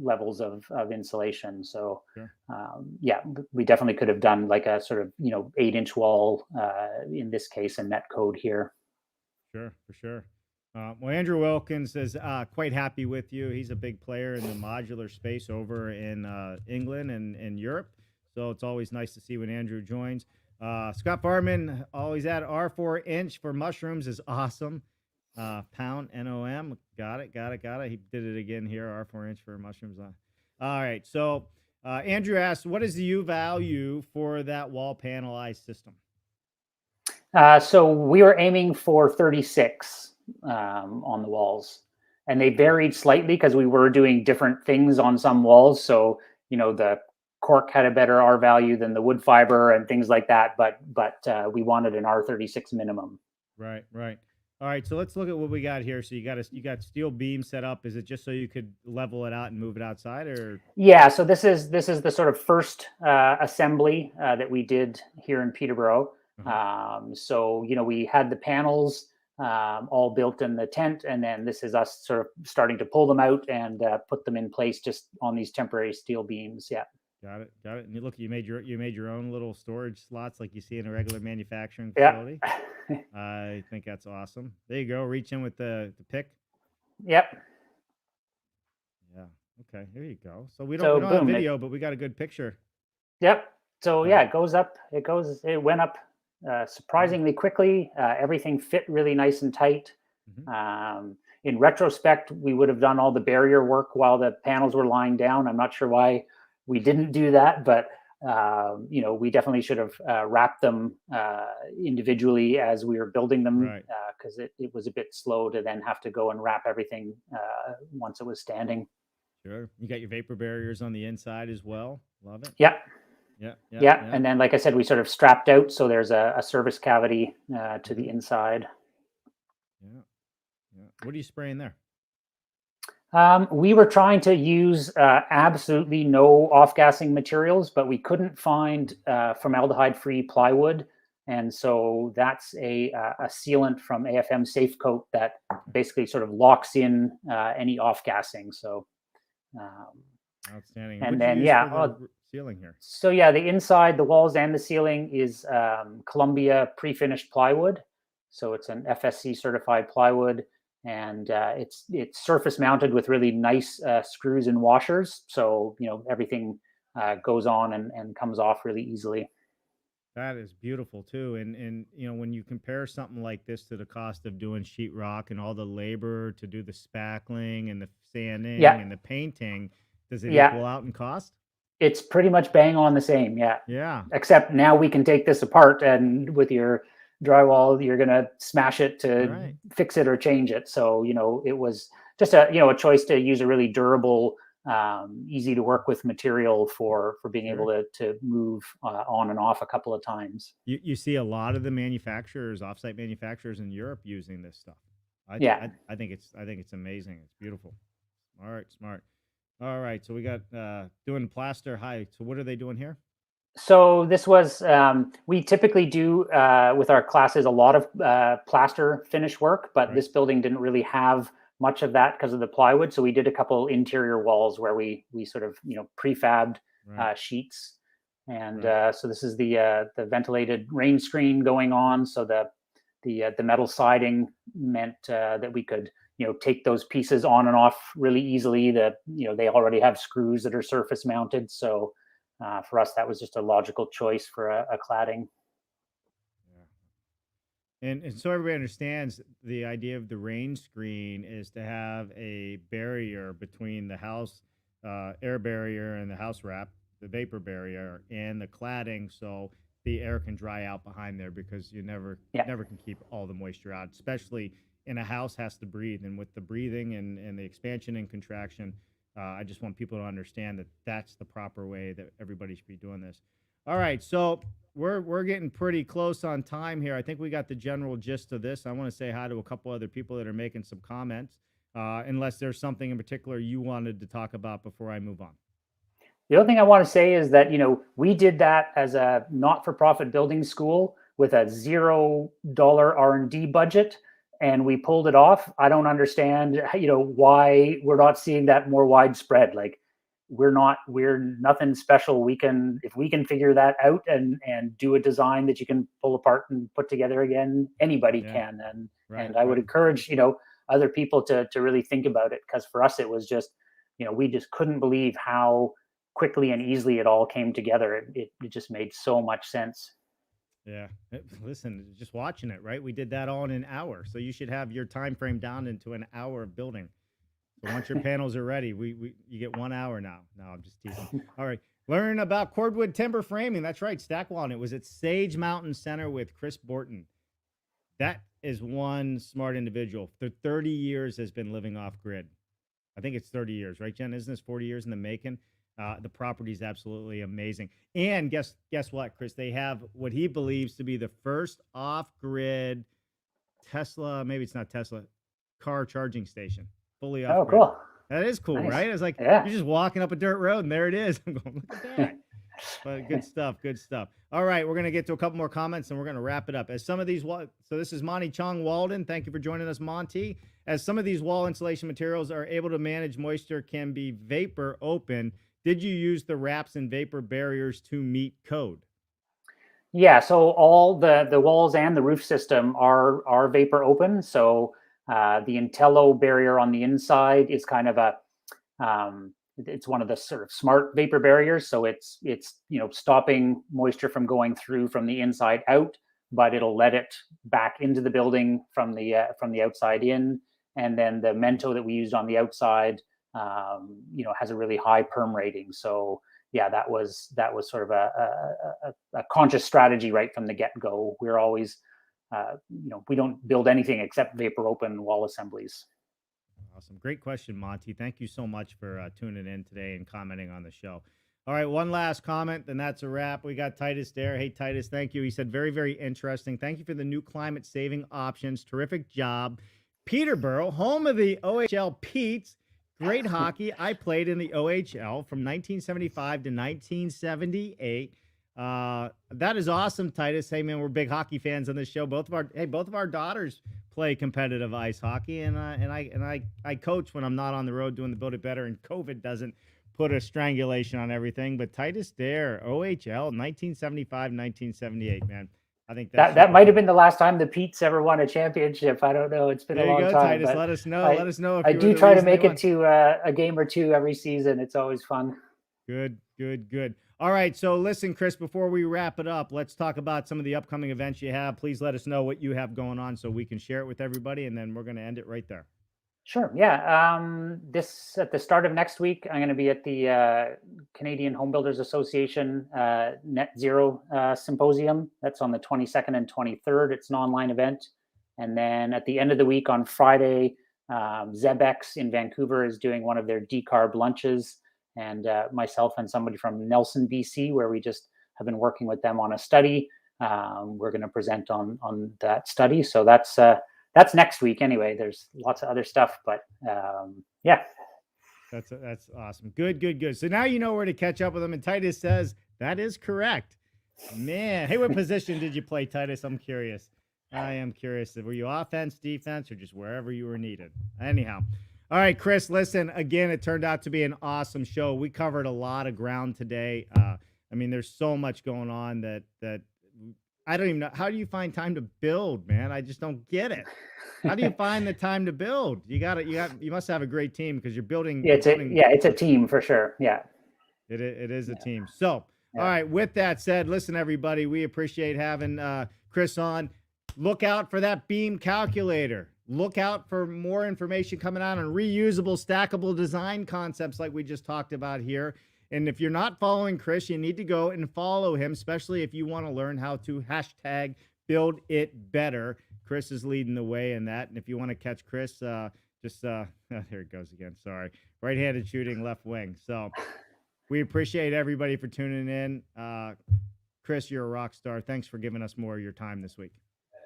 levels of insulation. So, sure. We definitely could have done like a sort of, 8-inch wall in this case and met code here. Sure, for sure. Well, Andrew Wilkins is quite happy with you. He's a big player in the modular space over in England and Europe. So it's always nice to see when Andrew joins. Scott Barman, always at R4 inch for mushrooms is awesome. Pound NOM. Got it. He did it again here. R4 inch for mushrooms. All right. So Andrew asked, what is the U value for that wall panelized system? So we were aiming for 36 on the walls, and they varied slightly because we were doing different things on some walls. So, the cork had a better R value than the wood fiber and things like that. But we wanted an R36 minimum. Right. All right, so let's look at what we got here. So you got steel beam set up. Is it just so you could level it out and move it outside, or? Yeah, so this is the sort of first assembly that we did here in Peterborough. So we had the panels all built in the tent, and then this is us sort of starting to pull them out and put them in place just on these temporary steel beams. Yeah. Got it. Got it. And look, you made your own little storage slots like you see in a regular manufacturing Yeah. facility. I think that's awesome. There you go. Reach in with the pick. Yep. Yeah. Okay. Here you go. So we So don't have boom. video, but we got a good picture. Yep. So yeah, it goes up. It went up surprisingly quickly. Everything fit really nice and tight. In retrospect, we would have done all the barrier work while the panels were lying down. I'm not sure why we didn't do that, but we definitely should have wrapped them individually as we were building them, because it was a bit slow to then have to go and wrap everything once it was standing. Sure. You got your vapor barriers on the inside as well. Love it. Yeah. Yeah. And then, like I said, we sort of strapped out, so there's a service cavity to the inside. Yeah. What are you spraying there? We were trying to use absolutely no off-gassing materials, but we couldn't find formaldehyde-free plywood. And so that's a sealant from AFM Safe Coat that basically sort of locks in any off-gassing. So, outstanding. And then, ceiling here. So yeah, the inside, the walls and the ceiling is Columbia pre-finished plywood. So it's an FSC certified plywood. And it's surface mounted with really nice screws and washers. So, everything goes on and comes off really easily. That is beautiful too. And when you compare something like this to the cost of doing sheetrock and all the labor to do the spackling and the sanding and the painting, does it equal out in cost? It's pretty much bang on the same. Yeah. Yeah. Except now we can take this apart, and with your drywall, you're going to smash it to fix it or change it. So, it was just a choice to use a really durable, easy to work with material for being able to move on and off a couple of times. You see a lot of the manufacturers, offsite manufacturers in Europe using this stuff. I think it's amazing. It's beautiful. All right. Smart. All right. So we got doing plaster high. So what are they doing here? So this was, we typically do with our classes a lot of plaster finish work, but this building didn't really have much of that because of the plywood. So we did a couple interior walls where we sort of prefabbed sheets, and so this is the ventilated rain screen going on. So the metal siding meant that we could take those pieces on and off really easily. They already have screws that are surface mounted, so. For us, that was just a logical choice for a cladding. Yeah. And so everybody understands the idea of the rain screen is to have a barrier between the house air barrier and the house wrap, the vapor barrier, and the cladding, so the air can dry out behind there, because you never can keep all the moisture out, especially in a house has to breathe. And with the breathing and the expansion and contraction, I just want people to understand that that's the proper way that everybody should be doing this. All right, so we're getting pretty close on time here. I think we got the general gist of this. I want to say hi to a couple other people that are making some comments, unless there's something in particular you wanted to talk about before I move on. The other thing I want to say is that, we did that as a not-for-profit building school with a $0 R&D budget, and we pulled it off. I don't understand, why we're not seeing that more widespread. Like, we're nothing special. If we can figure that out and do a design that you can pull apart and put together again, anybody can. And I would encourage, other people to really think about it, because for us, it was just, we just couldn't believe how quickly and easily it all came together. It just made so much sense. Yeah. Listen, just watching it, right? We did that all in an hour. So you should have your time frame down into an hour of building. So once your panels are ready, you get 1 hour now. No, I'm just teasing. All right. Learn about cordwood timber framing. That's right. Stackable. And it was at Sage Mountain Center with Chris Borton. That is one smart individual. For 30 years has been living off grid. I think it's 30 years, right, Jen? Isn't this 40 years in the making? The property is absolutely amazing. And guess what, Chris? They have what he believes to be the first off-grid Tesla, maybe it's not Tesla, car charging station, fully Oh, off-grid. cool. That is cool, Nice. right? It's like Yeah. you're just walking up a dirt road and there it is. I'm going, look at that. But good stuff, good stuff. All right, we're going to get to a couple more comments and we're going to wrap it up. As some of these, so this is Monty Chong Walden. Thank you for joining us, Monty. As some of these wall insulation materials are able to manage moisture, can be vapor open. Did you use the wraps and vapor barriers to meet code? Yeah, so all the walls and the roof system are vapor open. So the Intello barrier on the inside is kind of it's one of the sort of smart vapor barriers. So it's stopping moisture from going through from the inside out, but it'll let it back into the building from the outside in. And then the Mento that we used on the outside, has a really high perm rating. So yeah, that was sort of a conscious strategy right from the get-go. We're always, we don't build anything except vapor open wall assemblies. Awesome. Great question, Monty. Thank you so much for tuning in today and commenting on the show. All right, one last comment, then that's a wrap. We got Titus there. Hey, Titus, thank you. He said, very, very interesting. Thank you for the new climate-saving options. Terrific job. Peterborough, home of the OHL Petes. Great hockey. I played in the OHL from 1975 to 1978. That is awesome, Titus. Hey, man, we're big hockey fans on this show. Both of our daughters play competitive ice hockey, and I coach when I'm not on the road doing the Build It Better, and COVID doesn't put a strangulation on everything. But Titus Dare, OHL, 1975, 1978, man. I think that might have been the last time the Petes ever won a championship. I don't know. It's been a long time. Titus. Let us know. Let us know. If I do try to make it to a game or two every season. It's always fun. Good. All right. So listen, Chris, before we wrap it up, let's talk about some of the upcoming events you have. Please let us know what you have going on so we can share it with everybody. And then we're going to end it right there. Sure. Yeah. At the start of next week, I'm going to be at the Canadian Home Builders Association Net Zero Symposium. That's on the 22nd and 23rd. It's an online event. And then at the end of the week on Friday, Zebex in Vancouver is doing one of their decarb lunches. And myself and somebody from Nelson, BC, where we just have been working with them on a study. We're going to present on that study. So that's next week anyway. There's lots of other stuff, but yeah. That's awesome. Good. So now you know where to catch up with them. And Titus says that is correct. Man, hey, what position did you play, Titus? I'm curious. I am curious. Were you offense, defense, or just wherever you were needed? Anyhow. All right, Chris, listen, again, it turned out to be an awesome show. We covered a lot of ground today. I mean, there's so much going on that I don't even know. How do you find time to build, man? I just don't get it. How do you find the time to build? You must have a great team because you're building. Yeah, it's a team for sure. Yeah. It is a team. So, all right, with that said, listen, everybody, we appreciate having Chris on. Look out for that beam calculator. Look out for more information coming out on reusable, stackable design concepts like we just talked about here. And if you're not following Chris, you need to go and follow him, especially if you want to learn how to hashtag build it better. Chris is leading the way in that. And if you want to catch Chris, there it goes again. Sorry. Right-handed shooting, left wing. So we appreciate everybody for tuning in. Chris, you're a rock star. Thanks for giving us more of your time this week.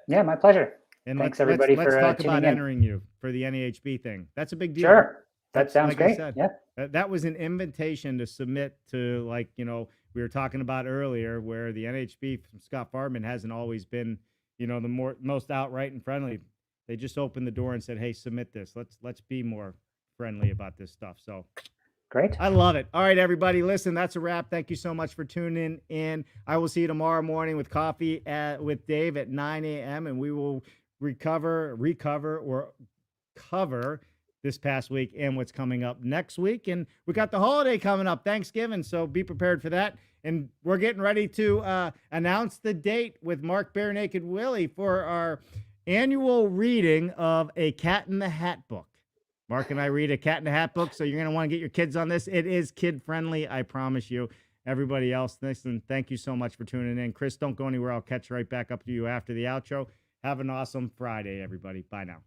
Yeah, my pleasure. And thanks everybody let's for talk about tuning in. entering you for the NAHB thing. That's a big deal. Sure. That sounds great. Yeah. That was an invitation to submit to, we were talking about earlier, where the NHB from Scott Farman hasn't always been, the most outright and friendly. They just opened the door and said, hey, submit this. Let's be more friendly about this stuff. So great. I love it. All right, everybody. Listen, that's a wrap. Thank you so much for tuning in. I will see you tomorrow morning with coffee with Dave at 9 a.m. and we will recover or cover this past week and what's coming up next week. And we got the holiday coming up, Thanksgiving, so be prepared for that. And we're getting ready to announce the date with Mark Bare Naked Willie for our annual reading of a Cat in the Hat book. Mark and I read a Cat in the Hat book, so you're going to want to get your kids on this. It is kid-friendly, I promise you. Everybody else, listen, thank you so much for tuning in. Chris, don't go anywhere. I'll catch right back up to you after the outro. Have an awesome Friday, everybody. Bye now.